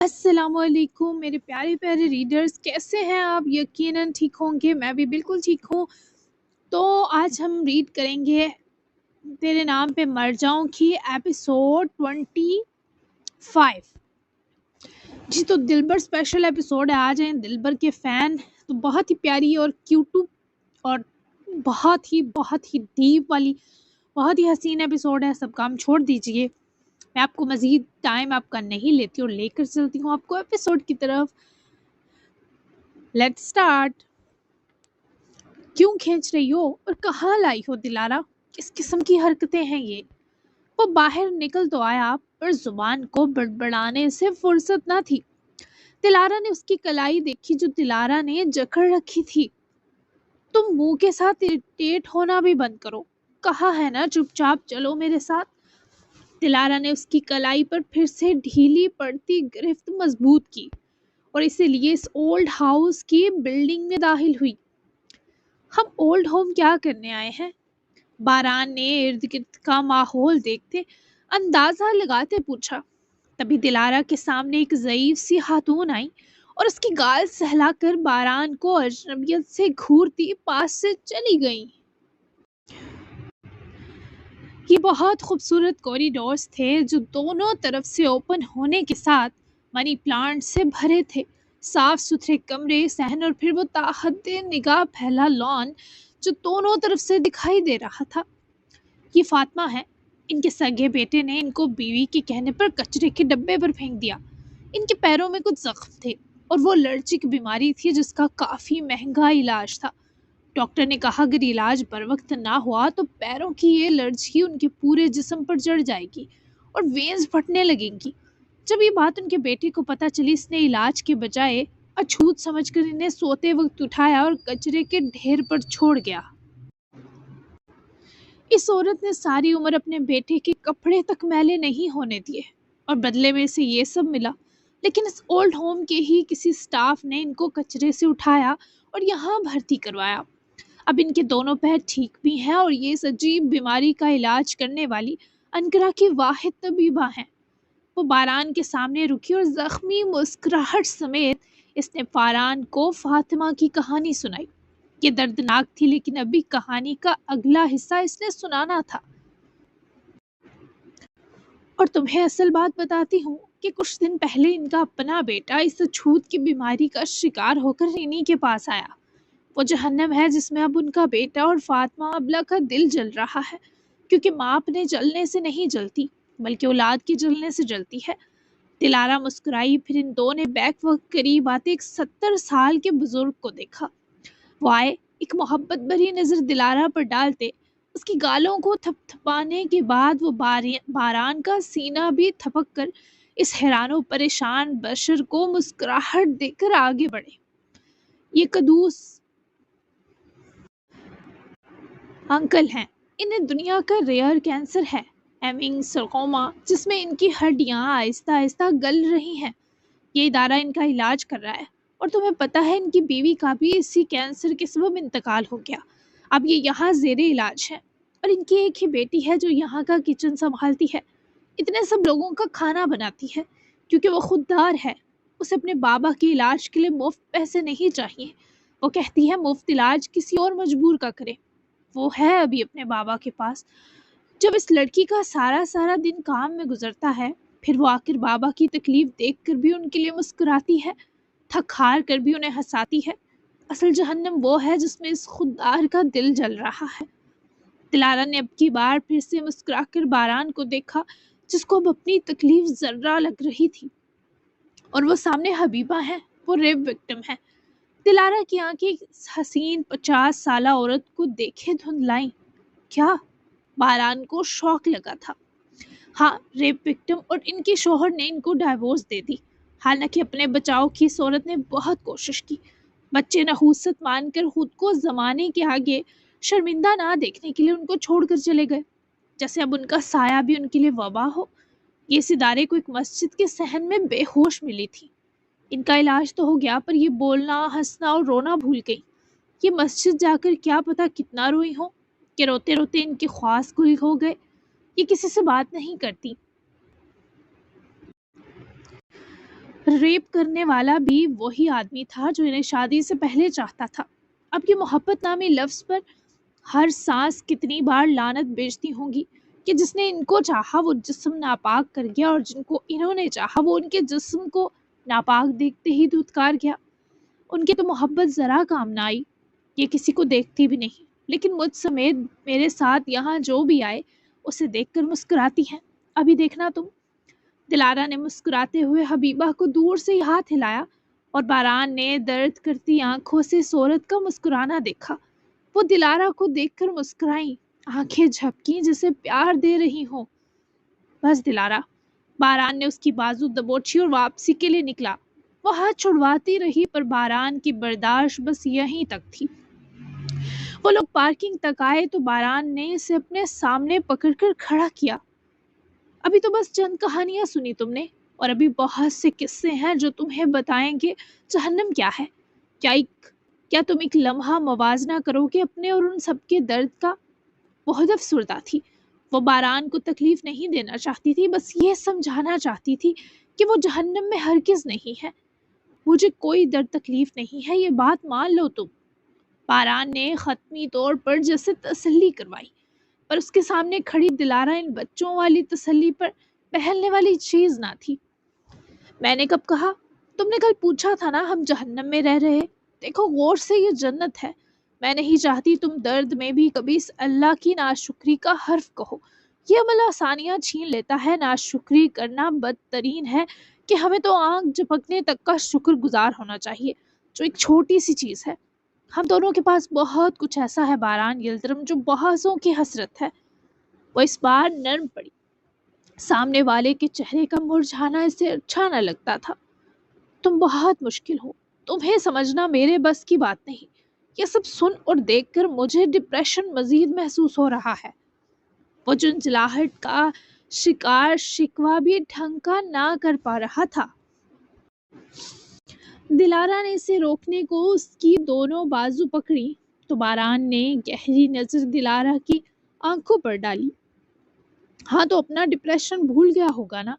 السلام علیکم میرے پیارے پیارے ریڈرز، کیسے ہیں آپ؟ یقیناً ٹھیک ہوں گے، میں بھی بالکل ٹھیک ہوں۔ تو آج ہم ریڈ کریں گے تیرے نام پہ مر جاؤں کی ایپیسوڈ 25۔ جی تو دلبر اسپیشل ایپیسوڈ ہے، آ جائیں دلبر کے فین۔ تو بہت ہی پیاری اور کیوٹو اور بہت ہی ڈیپ والی بہت ہی حسین ایپیسوڈ ہے۔ سب کام چھوڑ دیجئے، میں آپ کو مزید ٹائم آپ کا نہیں لیتی اور لے کر چلتی ہوں آپ کو ایپیسوڈ کی طرف۔ Let's start. کیوں کھینچ رہی ہو اور کہاں لائی ہو دلارا؟ کس قسم کی حرکتیں ہیں یہ؟ وہ باہر نکل تو آیا پر زبان کو بڑبڑانے سے فرصت نہ تھی۔ دلارا نے اس کی کلائی دیکھی جو دلارا نے جکڑ رکھی تھی۔ تم منہ کے ساتھ اریٹیٹ ہونا بھی بند کرو، کہا ہے نا چپ چاپ چلو میرے ساتھ۔ دلارا نے اس کی کلائی پر پھر سے ڈھیلی پڑتی گرفت مضبوط کی اور اسی لیے اس اولڈ ہاؤس کی بلڈنگ میں داخل ہوئی۔ ہم اولڈ ہوم کیا کرنے آئے ہیں؟ باران نے ارد گرد کا ماحول دیکھتے اندازہ لگاتے پوچھا۔ تبھی دلارا کے سامنے ایک ضعیف سی خاتون آئی اور اس کی گال سہلا کر باران کو اجنبیت سے گھورتی پاس سے چلی گئی۔ یہ بہت خوبصورت کوریڈورز تھے جو دونوں طرف سے اوپن ہونے کے ساتھ منی پلانٹ سے بھرے تھے۔ صاف ستھرے کمرے، صحن اور پھر وہ تاحد نگاہ پھیلا لان جو دونوں طرف سے دکھائی دے رہا تھا۔ یہ فاطمہ ہے، ان کے سگے بیٹے نے ان کو بیوی کے کہنے پر کچرے کے ڈبے پر پھینک دیا۔ ان کے پیروں میں کچھ زخم تھے اور وہ الرجک بیماری تھی جس کا کافی مہنگا علاج تھا۔ ڈاکٹر نے کہا اگر علاج پر وقت نہ ہوا تو پیروں کی یہ الرجی ان کے پورے جسم پر چڑھ جائے گی اور وینز پھٹنے لگیں گی۔ جب یہ بات ان کے بیٹے کو پتہ چلی، اس نے علاج کے بجائے اچھوت سمجھ کر انہیں سوتے وقت اٹھایا اور کچرے کے ڈھیر پر چھوڑ گیا۔ اس عورت نے ساری عمر اپنے بیٹے کے کپڑے تک میلے نہیں ہونے دیے اور بدلے میں اسے یہ سب ملا، لیکن اس اولڈ ہوم کے ہی کسی سٹاف نے ان کو کچرے سے اٹھایا اور یہاں بھرتی کروایا۔ اب ان کے دونوں پیر ٹھیک بھی ہیں اور یہ اس عجیب بیماری کا علاج کرنے والی انقرہ کی واحد طبیبہ ہیں۔ وہ باران کے سامنے رکی اور زخمی مسکراہٹ سمیت اس نے باران کو فاطمہ کی کہانی سنائی۔ یہ دردناک تھی لیکن ابھی کہانی کا اگلا حصہ اس نے سنانا تھا۔ اور تمہیں اصل بات بتاتی ہوں کہ کچھ دن پہلے ان کا اپنا بیٹا اس اچھوت کی بیماری کا شکار ہو کر انہی کے پاس آیا۔ وہ جہنم ہے جس میں اب ان کا بیٹا اور فاطمہ ابلہ کا دل جل رہا ہے، کیونکہ ماں اپنے جلنے سے نہیں جلتی بلکہ اولاد کے جلنے سے جلتی ہے۔ دلارا مسکرائی، پھر ان دو نے بیک وقت قریب آتے ایک 70 سال کے بزرگ کو دیکھا۔ وہ آئے، ایک محبت بھری نظر دلارا پر ڈالتے، اس کی گالوں کو تھپ تھپانے کے بعد وہ باران کا سینہ بھی تھپک کر اس حیران و پریشان بشر کو مسکراہٹ دے کر آگے بڑھے۔ یہ قدوس انکل ہیں، انہیں دنیا کا ریئر کینسر ہے، ایمنگ سرکوما، جس میں ان کی ہڈیاں آہستہ آہستہ گل رہی ہیں۔ یہ ادارہ ان کا علاج کر رہا ہے اور تمہیں پتہ ہے ان کی بیوی کا بھی اسی کینسر کے سبب انتقال ہو گیا۔ اب یہ یہاں زیر علاج ہے اور ان کی ایک ہی بیٹی ہے جو یہاں کا کچن سنبھالتی ہے، اتنے سب لوگوں کا کھانا بناتی ہے، کیونکہ وہ خوددار ہے۔ اسے اپنے بابا کے علاج کے لیے مفت پیسے نہیں چاہیے۔ وہ کہتی ہے مفت علاج کسی اور مجبور کا کرے۔ وہ ہے ابھی اپنے بابا کے پاس۔ جب اس لڑکی کا سارا دن کام میں گزرتا ہے، پھر وہ آخر بابا کی تکلیف دیکھ کر بھی ان کے لیے مسکراتی ہے، تھک ہار کر بھی انہیں ہنساتی ہے۔ اصل جہنم وہ ہے جس میں اس خوددار کا دل جل رہا ہے۔ دلارا نے اب کی بار پھر سے مسکرا کر باران کو دیکھا جس کو اب اپنی تکلیف ذرہ لگ رہی تھی، اور وہ سامنے حبیبہ ہے، وہ ریپ وکٹم ہے۔ دلارا کی آنکھیں اس حسین 50 سالہ عورت کو دیکھے دھندلائیں۔ کیا؟ باران کو شوق لگا تھا۔ ہاں، ریپ وکٹم، اور ان کے شوہر نے ان کو ڈائیورس دے دی۔ حالانکہ اپنے بچاؤ کی اس عورت نے بہت کوشش کی۔ بچے نحوست مان کر خود کو زمانے کے آگے شرمندہ نہ دیکھنے کے لیے ان کو چھوڑ کر چلے گئے، جیسے اب ان کا سایہ بھی ان کے لیے وبا ہو۔ یہ اس ادارے کو ایک مسجد کے صحن میں بے ہوش ملی تھی۔ ان کا علاج تو ہو گیا پر یہ بولنا، ہنسنا اور رونا بھول گئی۔ یہ مسجد جا کر کیا پتا کتنا روئی ہوں کہ روتے روتے ان کے خواص گل ہو گئے۔ یہ کسی سے بات نہیں کرتی، ریپ کرنے والا بھی وہی آدمی تھا جو انہیں شادی سے پہلے چاہتا تھا۔ اب یہ محبت نامی لفظ پر ہر سانس کتنی بار لعنت بیچتی ہوں گی کہ جس نے ان کو چاہا وہ جسم ناپاک کر گیا، اور جن کو انہوں نے چاہا وہ ان کے جسم کو ناپاک دیکھتے ہی دھتکار گیا۔ ان کی تو محبت ذرا کام نہ آئی، یہ کسی کو دیکھتی بھی نہیں، لیکن مجھ سمیت میرے ساتھ یہاں جو بھی آئے اسے دیکھ کر مسکراتی ہیں۔ ابھی دیکھنا تم۔ دلارا نے مسکراتے ہوئے حبیبہ کو دور سے ہی ہاتھ ہلایا، اور باران نے درد کرتی آنکھوں سے صورت کا مسکرانا دیکھا۔ وہ دلارا کو دیکھ کر مسکرائیں، آنکھیں جھپکیں جسے پیار دے رہی ہوں۔ بس دلارا، باران نے اس کی بازو دبوچی اور واپسی کے لیے نکلا۔ وہ ہاتھ چھڑواتی رہی پر باران کی برداشت بس یہیں تک تھی۔ وہ لوگ پارکنگ تک آئے تو باران نے اسے اپنے سامنے پکڑ کر کھڑا کیا۔ ابھی تو بس چند کہانیاں سنی تم نے، اور ابھی بہت سے قصے ہیں جو تمہیں بتائیں گے جہنم کیا ہے۔ کیا تم ایک لمحہ موازنہ کرو گے اپنے اور ان سب کے درد کا؟ بہت افسردہ تھی۔ وہ باران کو تکلیف نہیں دینا چاہتی تھی، بس یہ سمجھانا چاہتی تھی کہ وہ جہنم میں ہرگز نہیں ہے۔ مجھے کوئی درد تکلیف نہیں ہے، یہ بات مان لو تم۔ باران نے حتمی طور پر جیسے تسلی کروائی، پر اس کے سامنے کھڑی دلارا ان بچوں والی تسلی پر پہلنے والی چیز نہ تھی۔ میں نے کب کہا؟ تم نے کل پوچھا تھا نا ہم جہنم میں رہ رہے۔ دیکھو غور سے، یہ جنت ہے۔ میں نہیں چاہتی تم درد میں بھی کبھی اس اللہ کی ناشکری کا حرف کہو۔ یہ عمل آسانیاں چھین لیتا ہے۔ ناشکری کرنا بدترین ہے کہ ہمیں تو آنکھ جھپکنے تک کا شکر گزار ہونا چاہیے، جو ایک چھوٹی سی چیز ہے۔ ہم دونوں کے پاس بہت کچھ ایسا ہے باران یلدرم جو بحثوں کی حسرت ہے۔ وہ اس بار نرم پڑی۔ سامنے والے کے چہرے کا مرجھانا اسے اچھا نہ لگتا تھا۔ تم بہت مشکل ہو، تمہیں سمجھنا میرے بس کی بات نہیں۔ یہ سب سن اور دیکھ کر مجھے ڈپریشن مزید محسوس ہو رہا ہے۔ وہ جنجلاہٹ کا شکار شکوہ بھی ڈھنگ کا نہ کر پا رہا تھا۔ دلارا نے اسے روکنے کو اس کی دونوں بازو پکڑی تو باران نے گہری نظر دلارا کی آنکھوں پر ڈالی۔ ہاں تو اپنا ڈپریشن بھول گیا ہوگا نا؟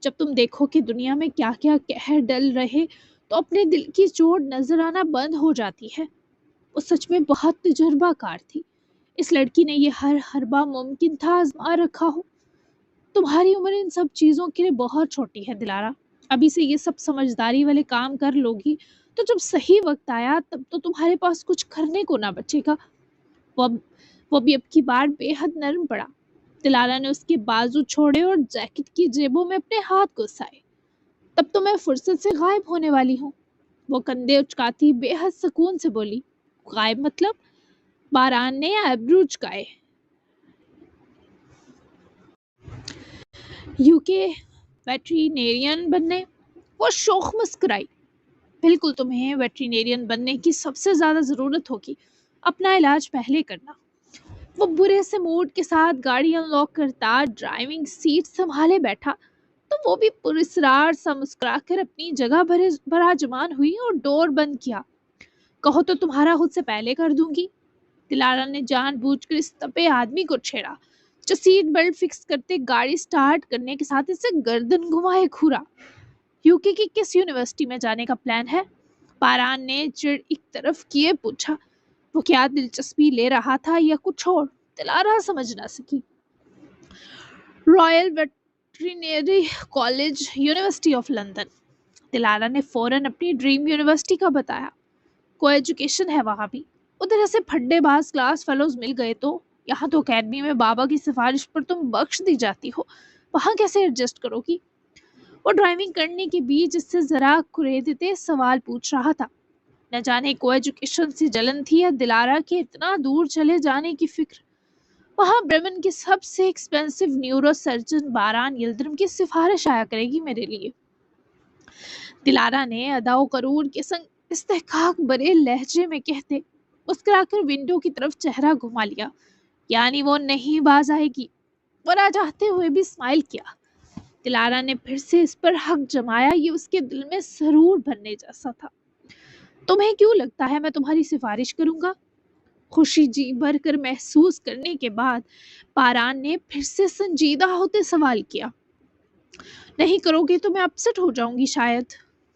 جب تم دیکھو کہ دنیا میں کیا کیا قہر ڈل رہے تو اپنے دل کی چوٹ نظر آنا بند ہو جاتی ہے۔ وہ سچ میں بہت تجربہ کار تھی۔ اس لڑکی نے یہ ہر حربہ ممکن تھا آزما رکھا ہو۔ تمہاری عمر ان سب چیزوں کے لیے بہت چھوٹی ہے دلارا۔ ابھی سے یہ سب سمجھداری والے کام کر لوگی تو جب صحیح وقت آیا تب تو تمہارے پاس کچھ کرنے کو نہ بچے گا۔ وہ بھی اب کی بار بے حد نرم پڑا۔ دلارا نے اس کے بازو چھوڑے اور جیکٹ کی جیبوں میں اپنے ہاتھ گھسائے۔ تب تو میں فرصت سے غائب ہونے والی ہوں۔ وہ کندھے اچکاتی بے حد سکون سے بولی۔ غائب مطلب؟ باران نے ایبرو چکائے۔ یوکے ویٹرینیرین بننے؟ وہ شوخ مسکرائی۔ بالکل، تمہیں ویٹرینیرین بننے کی سب سے زیادہ ضرورت ہوگی۔ اپنا علاج پہلے کرنا۔ وہ برے سے موڈ کے ساتھ گاڑی انلاک کرتا ڈرائیونگ سیٹ سنبھالے بیٹھا تو وہ بھی پراسرار سا مسکرا کر اپنی جگہ براجمان ہوئی اور ڈور بند کیا۔ کہو تو تمہارا خود سے پہلے کر دوں گی۔ دلارا نے جان بوجھ کر اس تپے آدمی کو چھیڑا جو سیٹ بیلٹ فکس کرتے گاڑی سٹارٹ کرنے کے ساتھ اسے گردن گھمائے گھورا۔ یوکے کی کس یونیورسٹی میں جانے کا پلان ہے؟ باران نے چڑ ایک طرف کیے پوچھا۔ وہ کیا دلچسپی لے رہا تھا یا کچھ اور؟ دلارا سمجھ نہ سکی۔ Royal veterinary college, university of London. Dilara نے فوراً اپنی ڈریم یونیورسٹی کا بتایا۔ کو ایجوکیشن ہے وہاں بھی۔ ادھر ایسے پھڈے باز کلاس فیلوز مل گئے تو یہاں تو اکیڈمی میں بابا کی سفارش پر تم بخش دی جاتی ہو، وہاں کیسے ایڈجسٹ کرو گی؟ وہ ڈرائیونگ کرنے کے بیچ اس سے ذرا کریدتے سوال پوچھ رہا تھا۔ نہ جانے کو ایجوکیشن سے جلن تھی یا دلارا کے اتنا دور چلے جانے کی فکر۔ وہاں برمن کی سب سے ایکسپینسو نیورو سرجن باران یلدرم کی سفارش آیا کرے گی میرے لیے۔ دلارا نے ادا و غرور کے سنگ استحقاق برے لہجے میں کہتے مسکرا کر ونڈو کی طرف چہرہ گھما لیا، یعنی وہ نہیں باز آئے گی۔ ورا چاہتے ہوئے بھی اسمائل کیا۔ دلارا نے پھر سے اس پر حق جمایا، یہ اس کے دل میں سرور بھرنے جیسا تھا۔ تمہیں کیوں لگتا ہے میں تمہاری سفارش کروں گا؟ خوشی جی بھر کر محسوس کرنے کے بعد باران نے پھر سے سنجیدہ ہوتے سوال کیا۔ نہیں کرو گے تو میں اپسٹ ہو جاؤں گی شاید۔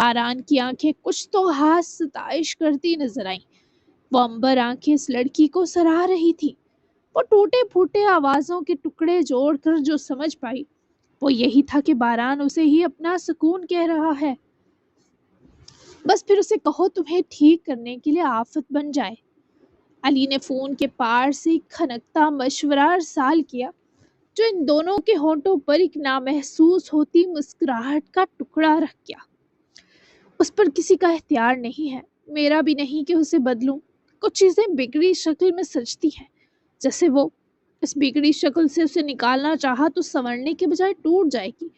باران کی آنکھیں کچھ تو ہاتھ ستائش کرتی نظر آئیں۔ وہ امبر آنکھیں اس لڑکی کو سراہ رہی تھی۔ وہ ٹوٹے پھوٹے آوازوں کے ٹکڑے جوڑ کر جو سمجھ پائی وہ یہی تھا کہ باران اسے ہی اپنا سکون کہہ رہا ہے۔ بس پھر اسے کہو تمہیں ٹھیک کرنے کے لیے آفت بن جائے۔ علی نے فون کے پار سے ایک کھنکتا مشورہ ارسال کیا جو ان دونوں کے ہونٹوں پر ایک نامحسوس ہوتی مسکراہٹ کا ٹکڑا رکھ گیا۔ اس پر کسی کا اختیار نہیں ہے، میرا بھی نہیں کہ اسے بدلوں۔ کچھ چیزیں بگڑی شکل میں سجتی ہیں، جیسے وہ اس بگڑی شکل سے اسے نکالنا چاہا تو سنورنے کے بجائے ٹوٹ جائے گی۔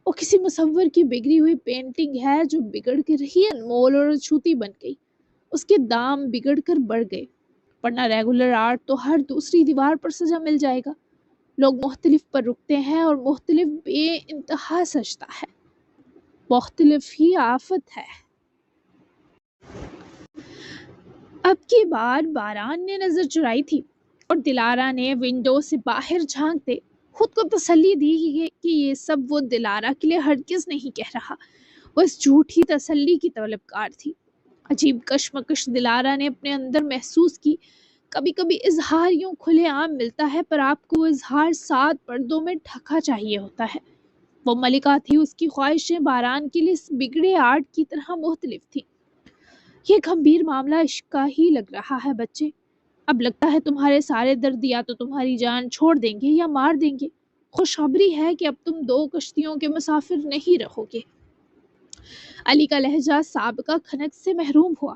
وہ کسی مصور کی بگڑی ہوئی پینٹنگ ہے جو بگڑ کے رہی انمول اور چھوتی بن گئی۔ اس کے دام بگڑ کر بڑھ گئے، ورنہ ریگولر آرٹ تو ہر دوسری دیوار پر سجا مل جائے گا۔ لوگ مختلف پر رکتے ہیں اور مختلف بے انتہا سجتا ہے۔ مختلف ہی آفت ہے۔ اب کی بار باران نے نظر چرائی تھی اور دلارا نے ونڈو سے باہر جھانکتے خود کو تسلی دی کہ یہ سب وہ دلارا کے لیے ہرگز نہیں کہہ رہا۔ وہ اس جھوٹی تسلی کی طلبگار تھی۔ عجیب کشمکش دلارا نے اپنے اندر محسوس کی۔ کبھی کبھی اظہار یوں کھلے عام ملتا ہے پر آپ کو اظہار 7 پردوں میں ڈھکا چاہیے ہوتا ہے۔ وہ ملکہ تھی، اس کی خواہشیں باران کے لیے اس بگڑے آرٹ کی طرح مختلف تھی۔ یہ گمبھیر معاملہ عشق کا ہی لگ رہا ہے بچے۔ اب لگتا ہے تمہارے سارے درد یا تو تمہاری جان چھوڑ دیں گے یا مار دیں گے۔ خوشخبری ہے کہ اب تم 2 کشتیوں کے مسافر نہیں رہو گے۔ علی کا لہجہ سابقہ کھنک سے محروم ہوا۔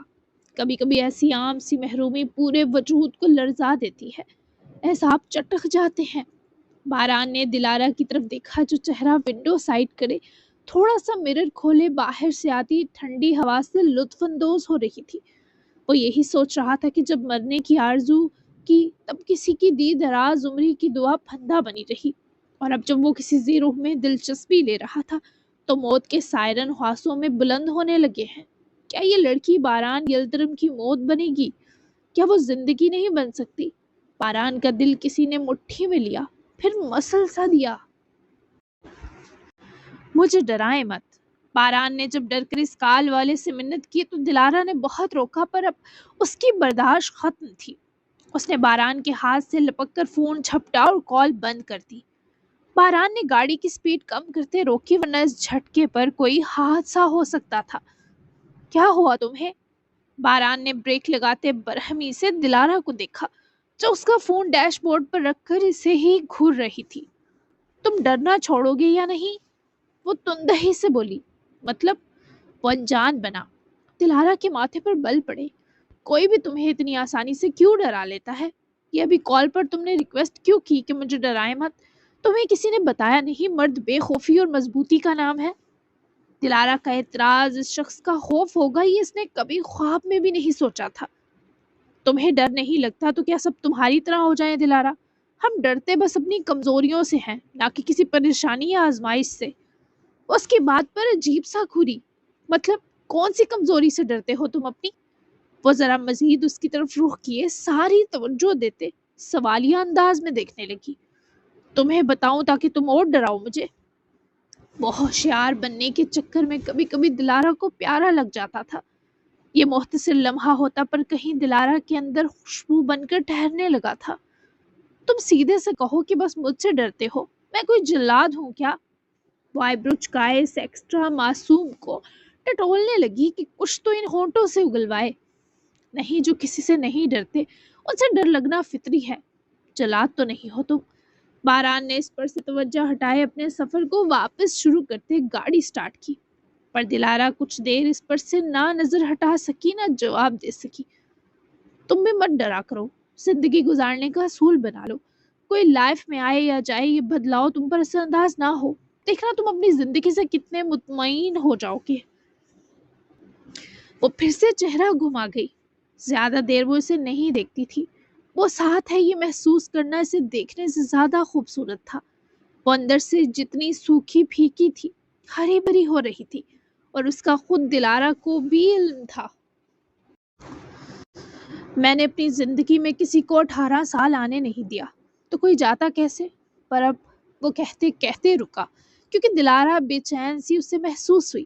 کبھی کبھی ایسی عام سی محرومی پورے وجود کو لرزا دیتی ہے، اعصاب چٹک جاتے ہیں۔ باران نے دلارا کی طرف دیکھا جو چہرہ ونڈو سائڈ کرے تھوڑا سا مرر کھولے باہر سے آتی ٹھنڈی ہوا سے لطف اندوز ہو رہی تھی۔ وہ یہی سوچ رہا تھا کہ جب مرنے کی آرزو کی تب کسی کی دی دراز عمری کی دعا پھندا بنی رہی، اور اب جب وہ کسی زیروح میں دلچسپی لے رہا تھا تو موت کے سائرن خاصوں میں بلند ہونے لگے ہیں۔ کیا یہ لڑکی باران یلدرم کی موت بنے گی؟ کیا وہ زندگی نہیں بن سکتی؟ باران کا دل کسی نے مٹھی میں لیا، پھر مسل سا دیا۔ مجھے ڈرائے مت۔ باران نے جب ڈر کر اس کال والے سے منت کی تو دلارا نے بہت روکا پر اب اس کی برداشت ختم تھی۔ اس نے باران کے ہاتھ سے لپک کر فون جھپٹا اور کال بند کر دی۔ باران نے گاڑی کی سپیڈ کم کرتے روکی ورنہ اس جھٹکے پر کوئی حادثہ ہو سکتا تھا۔ کیا ہوا تمہیں؟ باران نے بریک لگاتے برہمی سے دلارا کو دیکھا جو اس کا فون ڈیش بورڈ پر رکھ کر اسے ہی گھور رہی تھی۔ تم ڈرنا چھوڑو گے یا نہیں؟ وہ تندہی سے بولی۔ مطلب؟ وہ انجان بنا۔ دلارا کے ماتھے پر بل پڑے۔ کوئی بھی تمہیں اتنی آسانی سے کیوں ڈرا لیتا ہے؟ یہ ابھی کال پر تم نے ریکویسٹ کیوں کی کہ مجھے ڈرائے مت؟ تمہیں کسی نے بتایا نہیں مرد بے خوفی اور مضبوطی کا نام ہے؟ دلارا کا اعتراض اس شخص کا خوف ہوگا یہ اس نے کبھی خواب میں بھی نہیں سوچا تھا۔ تمہیں ڈر نہیں لگتا تو کیا سب تمہاری طرح ہو جائیں دلارا؟ ہم ڈرتے بس اپنی کمزوریوں سے ہیں، نہ کہ کسی پریشانی یا آزمائش سے۔ اس کی بات پر عجیب سا گھوری۔ مطلب کون سی کمزوری سے ڈرتے ہو تم اپنی؟ وہ ذرا مزید اس کی طرف رخ کیے ساری توجہ دیتے سوالیہ انداز میں دیکھنے لگی۔ تمہیں بتاؤں تاکہ تم اور ڈراؤ مجھے؟ وہ ہوشیار بننے کے چکر میں کبھی کبھی دلارا کو پیارا لگ جاتا تھا۔ یہ مختصر لمحہ ہوتا پر کہیں دلارا کے اندر خوشبو بن کر ٹھہرنے لگا تھا۔ تم سیدھے سے کہو کہ بس مجھ سے ڈرتے ہو، میں کوئی جلاد ہوں کیا؟ وہ آئیبرو چکائے اس ایکسٹرا معصوم کو ٹٹولنے لگی کہ کچھ تو ان ہونٹوں سے اگلوائے۔ نہیں، جو کسی سے نہیں ڈرتے ان سے ڈر لگنا فطری ہے۔ جلاد تو نہیں ہو تم۔ باران نے اس پر سے توجہ ہٹائے اپنے سفر کو واپس شروع کرتے گاڑی سٹارٹ کی، پر دلارا کچھ دیر اس پر سے نہ نظر ہٹا سکی نہ جواب دے سکی۔ تم بھی مت ڈرا کرو، زندگی گزارنے کا اصول بنا لو۔ کوئی لائف میں آئے یا جائے یہ بدلاؤ تم پر اثر انداز نہ ہو، دیکھنا تم اپنی زندگی سے کتنے مطمئن ہو جاؤ گے۔ وہ پھر سے چہرہ گھما گئی۔ زیادہ دیر وہ اسے نہیں دیکھتی تھی۔ وہ ساتھ ہے یہ محسوس کرنا اسے دیکھنے سے زیادہ خوبصورت تھا۔ وہ اندر سے جتنی سوکھی پھیکی تھی ہری بھری ہو رہی تھی، اور اس کا خود دلارا کو بھی علم تھا۔ میں نے اپنی زندگی میں کسی کو 18 سال آنے نہیں دیا تو کوئی جاتا کیسے؟ پر اب وہ کہتے کہتے رکا کیونکہ دلارا بے چین سی اسے محسوس ہوئی۔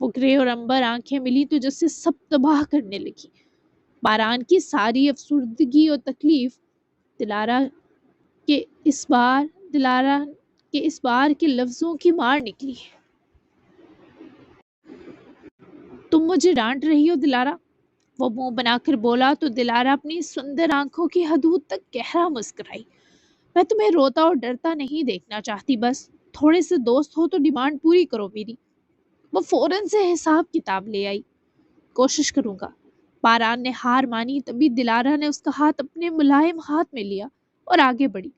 وہ گرے اور امبر آنکھیں ملی تو جیسے سب تباہ کرنے لگی۔ باران کی ساری افسردگی اور تکلیف دلارا کے دلارا کے اس بار کے لفظوں کی مار نکلی۔ تم مجھے ڈانٹ رہی ہو دلارا؟ وہ منہ بنا کر بولا تو دلارا اپنی سندر آنکھوں کی حدود تک گہرا مسکرائی۔ میں تمہیں روتا اور ڈرتا نہیں دیکھنا چاہتی، بس تھوڑے سے دوست ہو تو ڈیمانڈ پوری کرو میری۔ وہ فوراً سے حساب کتاب لے آئی۔ کوشش کروں گا۔ باران نے ہار مانی، تبھی دلارا نے اس کا ہاتھ اپنے ملائم ہاتھ میں لیا اور آگے بڑھی،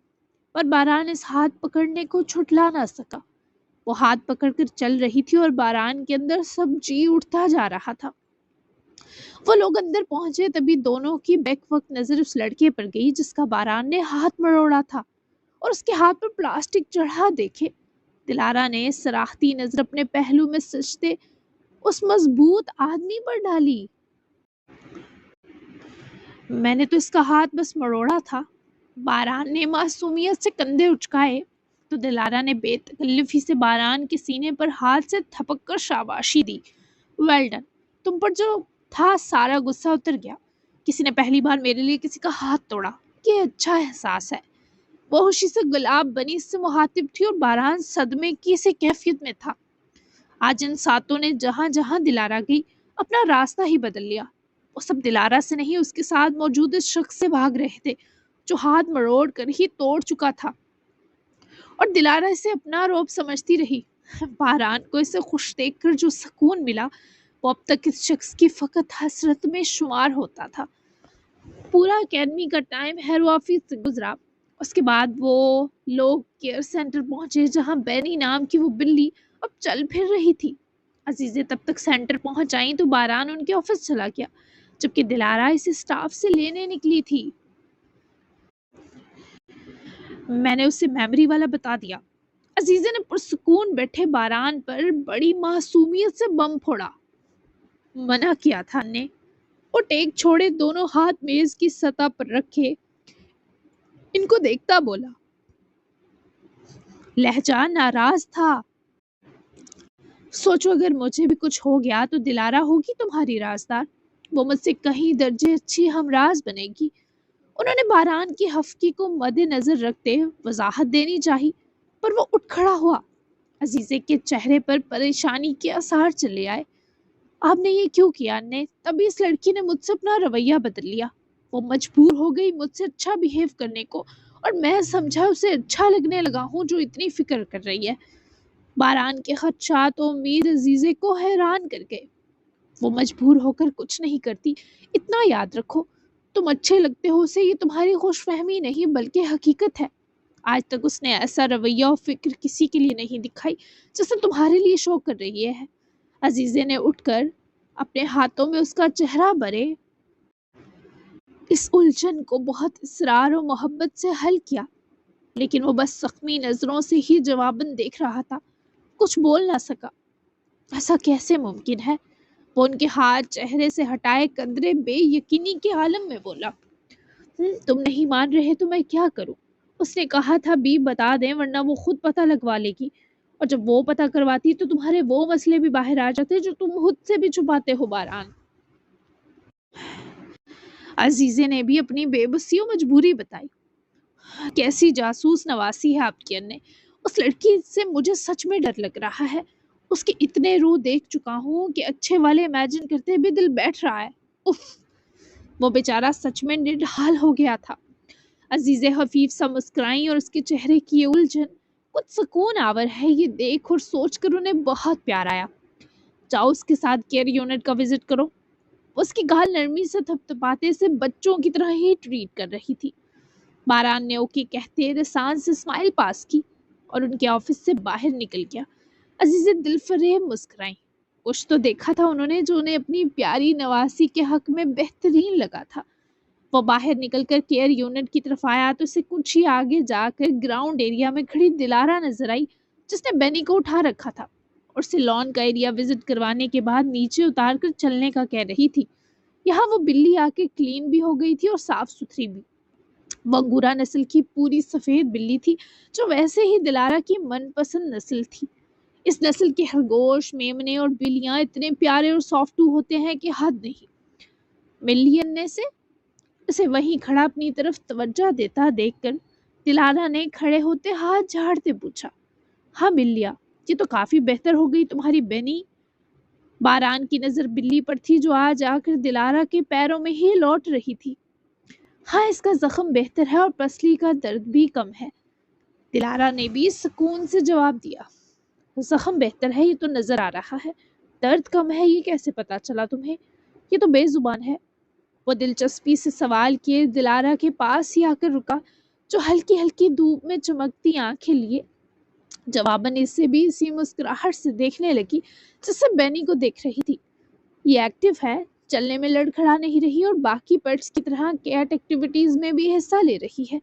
پر باران اس ہاتھ پکڑنے کو چھٹلا نہ سکا۔ وہ ہاتھ پکڑ کر چل رہی تھی اور باران کے اندر سب جی اٹھتا جا رہا تھا۔ وہ لوگ اندر پہنچے تبھی دونوں کی بیک وقت نظر اس لڑکے پر گئی جس کا باران نے ہاتھ مروڑا تھا اور اس کے ہاتھ پر پلاسٹک چڑھا دیکھے۔ دلارا نے سراختی نظر اپنے پہلو میں سجتے اس مضبوط آدمی پر ڈالی۔ میں نے تو اس کا ہاتھ بس مروڑا تھا۔ باران نے معصومیت سے کندھے اچکائے تو دلارا نے بے تکلفی سے باران کے سینے پر ہاتھ سے تھپک کر شاباشی دی۔ ویل ڈن، تم پر جو تھا سارا غصہ اتر گیا۔ کسی نے پہلی بار میرے لیے کسی کا ہاتھ توڑا، یہ اچھا احساس ہے۔ وہ خوشی سے گلاب بنی اس سے مخاطب تھی اور باران صدمے کی سی کیفیت میں تھا۔ آج ان ساتوں نے جہاں جہاں دلارا گئی اپنا راستہ ہی بدل لیا۔ وہ سب دلارا سے نہیں، اس کے ساتھ موجود اس شخص سے بھاگ رہے تھے جو ہاتھ مروڑ کر ہی توڑ چکا تھا، اور دلارا اسے اپنا روب سمجھتی رہی۔ باران کو اسے خوش دیکھ کر جو سکون ملا وہ اب تک اس شخص کی فقط حسرت میں شمار ہوتا تھا۔ پورا اکیڈمی کا ٹائم ہیرو آفس سے گزرا۔ اس کے بعد وہ لوگ کیئر سینٹر پہنچے جہاں بینی نام کی وہ بلی اب چل پھر رہی تھی۔ عزیزیں تب تک سینٹر پہنچ آئیں تو باران ان کے آفس چلا گیا، جبکہ دلارا اسے سٹاف سے لینے نکلی تھی۔ میں نے اسے میموری والا بتا دیا۔ عزیزے نے پرسکون بیٹھے باران پر بڑی معصومیت سے بم پھوڑا۔ منع کیا تھا نے۔ وہ ٹیک چھوڑے دونوں ہاتھ میز کی سطح پر رکھے ان کو دیکھتا بولا، لہجہ ناراض تھا۔ سوچو اگر مجھے بھی کچھ ہو گیا تو دلارا ہوگی تمہاری رازدار، وہ مجھ سے کہیں درجے اچھی ہمراز بنے گی۔ انہوں نے باران کی حفقی کو مد نظر رکھتے وضاحت دینی چاہی، پر وہ اٹھ کھڑا ہوا۔ عزیزے کے چہرے پر پریشانی کے آثار چلے آئے۔ آپ نے یہ کیوں کیا نے؟ تبھی اس لڑکی نے مجھ سے اپنا رویہ بدل لیا۔ وہ مجبور ہو گئی مجھ سے اچھا بیہیو کرنے کو، اور میں سمجھا اسے اچھا لگنے لگا ہوں جو اتنی فکر کر رہی ہے۔ باران کے خدشات و امید عزیزے کو حیران کر گئے۔ وہ مجبور ہو کر کچھ نہیں کرتی، اتنا یاد رکھو۔ تم اچھے لگتے ہو اسے، یہ تمہاری خوش فہمی نہیں بلکہ حقیقت ہے۔ آج تک اس نے ایسا رویہ و فکر کسی کے لیے نہیں دکھائی جیسے تمہارے لیے شو کر رہی ہے۔ عزیزے نے اٹھ کر اپنے ہاتھوں میں اس کا چہرہ بھرے اس الجھن کو بہت اصرار و محبت سے حل کیا، لیکن وہ بس زخمی نظروں سے ہی جواباً دیکھ رہا تھا، کچھ بول نہ سکا۔ ایسا کیسے ممکن ہے؟ وہ ان کے ہاتھ چہرے سے ہٹائے قدرے بے یقینی کے عالم میں بولا، تم نہیں مان رہے تو میں کیا کروں؟ اس نے کہا تھا بی بتا دیں ورنہ وہ خود پتہ لگوا لے گی، اور جب وہ پتہ کرواتی تو تمہارے وہ مسئلے بھی باہر آ جاتے جو تم خود سے بھی چھپاتے ہو۔ باران عزیزے نے بھی اپنی بے بسی و مجبوری بتائی۔ کیسی جاسوس نواسی ہے آپ کی انّے، اس لڑکی سے مجھے سچ میں ڈر لگ رہا ہے۔ اس کے اتنے روح دیکھ چکا ہوں کہ اچھے والے امیجن کرتے بھی دل بیٹھ رہا ہے۔ اف، وہ بیچارہ سچ میں نڈھال ہو گیا تھا۔ عزیزے خفیف سا مسکرائیں اور اس کے چہرے کی یہ الجھن کچھ سکون آور ہے، یہ دیکھ اور سوچ کر انہیں بہت پیار آیا۔ جاؤ اس کے ساتھ کیئر یونٹ کا وزٹ کرو۔ اس کی گال نرمی سے تھپتھپاتے سے بچوں کی طرح ہی ٹریٹ کر رہی تھی۔ باران نے اوکے کہتے رسان سے اسمائل پاس کی اور ان کے آفس سے باہر نکل گیا۔ عزیزے دل فریب مسکرائیں، کچھ تو دیکھا تھا انہوں نے جو انہیں اپنی پیاری نواسی کے حق میں بہترین لگا تھا۔ وہ باہر نکل کر کیئر یونٹ کی طرف آیا تو اسے کچھ ہی آگے جا کر گراؤنڈ ایریا میں کھڑی دلارا نظر آئی جس نے بینی کو اٹھا رکھا تھا اور اسے لان کا ایریا وزٹ کروانے کے بعد نیچے اتار کر چلنے کا کہہ رہی تھی۔ یہاں وہ بلی آ کے کلین بھی ہو گئی تھی اور صاف ستھری بھی۔ وہ انگورا نسل کی پوری سفید بلی تھی جو ویسے ہی دلارا کی من پسند نسل تھی۔ اس نسل کے خرگوش، میمنے اور بلیاں اتنے پیارے اور سافٹو ہوتے ہیں کہ حد نہیں۔ ملین نے سے اسے وہیں کھڑا اپنی طرف توجہ دیتا دیکھ کر دلارا نے کھڑے ہوتے ہاتھ جھاڑتے پوچھا، ہاں بلیا، یہ تو کافی بہتر ہو گئی تمہاری بینی۔ باران کی نظر بلی پر تھی جو آج آ کر دلارا کے پیروں میں ہی لوٹ رہی تھی۔ ہاں، اس کا زخم بہتر ہے اور پسلی کا درد بھی کم ہے، دلارا نے بھی سکون سے جواب دیا۔ زخم بہتر ہے یہ تو نظر آ رہا ہے، درد کم ہے یہ کیسے پتا چلا تمہیں؟ یہ تو بے زبان ہے۔ وہ دلچسپی سے سوال کیے دلارا کے پاس ہی آ کر رکا، جو ہلکی ہلکی دھوپ میں چمکتی آنکھیں لیے جواباً اسے بھی اسی مسکراہٹ سے دیکھنے لگی جس سے بینی کو دیکھ رہی تھی۔ یہ ایکٹیو ہے، چلنے میں لڑکھڑا نہیں رہی اور باقی پیٹس کی طرح کیٹ ایکٹیویٹیز میں بھی حصہ لے رہی ہے۔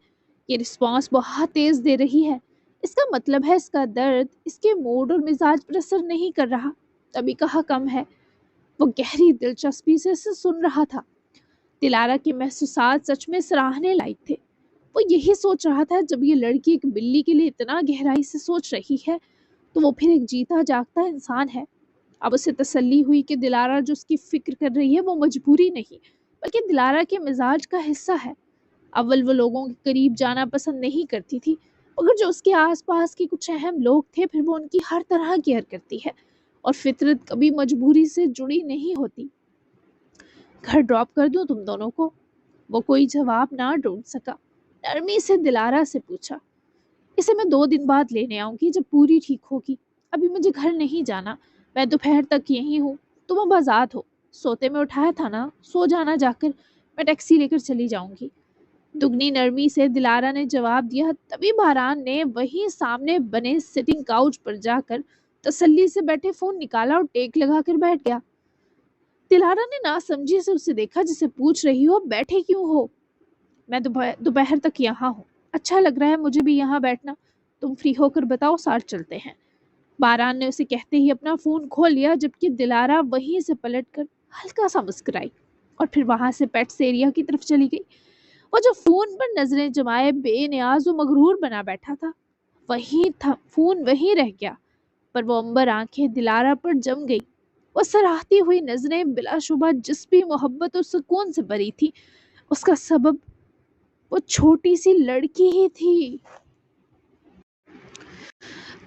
یہ رسپانس بہت تیز دے رہی ہے، اس کا مطلب ہے اس کا درد اس کے موڈ اور مزاج پر اثر نہیں کر رہا۔ تبھی کہا کم ہے۔ وہ گہری دلچسپی سے اسے سن رہا تھا۔ دلارا کے محسوسات سچ میں سراہنے لائق تھے۔ وہ یہی سوچ رہا تھا، جب یہ لڑکی ایک بلی کے لیے اتنا گہرائی سے سوچ رہی ہے تو وہ پھر ایک جیتا جاگتا انسان ہے۔ اب اسے تسلی ہوئی کہ دلارا جو اس کی فکر کر رہی ہے وہ مجبوری نہیں بلکہ دلارا کے مزاج کا حصہ ہے۔ اول وہ لوگوں کے قریب جانا پسند نہیں کرتی تھی، مگر جو اس کے آس پاس کے کچھ اہم لوگ تھے پھر وہ ان کی ہر طرح کیئر کرتی ہے، اور فطرت کبھی مجبوری سے جڑی نہیں ہوتی۔ گھر ڈراپ کر دوں تم دونوں کو؟ وہ کوئی جواب نہ ڈھونڈ سکا، نرمی سے دلارا سے پوچھا۔ اسے میں 2 دن بعد لینے آؤں گی جب پوری ٹھیک ہوگی، ابھی مجھے گھر نہیں جانا، میں دوپہر تک یہیں ہوں، تم اب آزاد ہو۔ سوتے میں اٹھایا تھا نا، سو جانا جا کر، میں ٹیکسی لے کر چلی جاؤں گی۔ دگنی نرمی سے دلارا نے جواب دیا۔ تبھی باران نے وہیں سامنے بنے سٹنگ کاؤچ پر جا کر تسلی سے بیٹھے فون نکالا اور ٹیک لگا کر بیٹھ گیا۔ دلارا نے ناسمجھی سے اسے دیکھا جسے پوچھ رہی ہو بیٹھے کیوں ہو؟ میں دوپہر تک یہاں ہوں، اچھا لگ رہا ہے مجھے بھی یہاں بیٹھنا، تم فری ہو کر بتاؤ، ساتھ چلتے ہیں۔ باران نے اسے کہتے ہی اپنا فون کھول لیا، جبکہ دلارا وہیں سے پلٹ کر ہلکا سا مسکرائی اور پھر وہاں سے پیٹس ایریا کی طرف چلی گئی۔ وہ جو فون پر نظریں جمائے بے نیاز و مغرور بنا بیٹھا تھا، فون وہیں رہ گیا، پر وہ امبر آنکھیں دلارا پر جم گئی۔ وہ سراہتی ہوئی نظریں بلا شبہ جس بھی محبت اور سکون سے بری تھی، اس کا سبب وہ چھوٹی سی لڑکی ہی تھی۔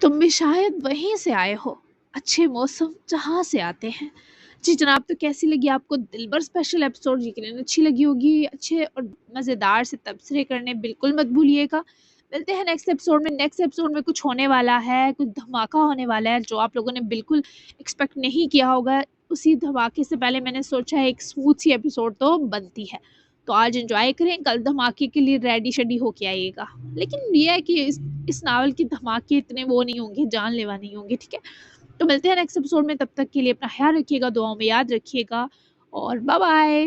تم بھی شاید وہیں سے آئے ہو، اچھے موسم جہاں سے آتے ہیں۔ جی جناب، تو کیسی لگی آپ کو دلبر اسپیشل ایپیسوڈ؟ یقیناً اچھی لگی ہوگی۔ اچھے اور مزیدار سے تبصرے کرنے بالکل مت بھولیے گا۔ ملتے ہیں نیکسٹ ایپیسوڈ میں۔ نیکسٹ ایپیسوڈ میں کچھ ہونے والا ہے، کچھ دھماکہ ہونے والا ہے جو آپ لوگوں نے بالکل ایکسپیکٹ نہیں کیا ہوگا۔ اسی دھماکے سے پہلے میں نے سوچا ہے ایک اسموتھ سی ایپیسوڈ تو بنتی ہے، تو آج انجوائے کریں، کل دھماکے کے لیے ریڈی شیڈی ہو کے آئیے گا۔ لیکن یہ ہے کہ اس ناول کے دھماکے اتنے وہ نہیں ہوں گے، جان لیوا نہیں ہوں گے، ٹھیک ہے؟ تو ملتے ہیں نیکسٹ ایپیسوڈ میں، تب تک کے لیے اپنا خیال رکھیے گا، دعاؤں میں یاد رکھیے گا، اور بائے بائے۔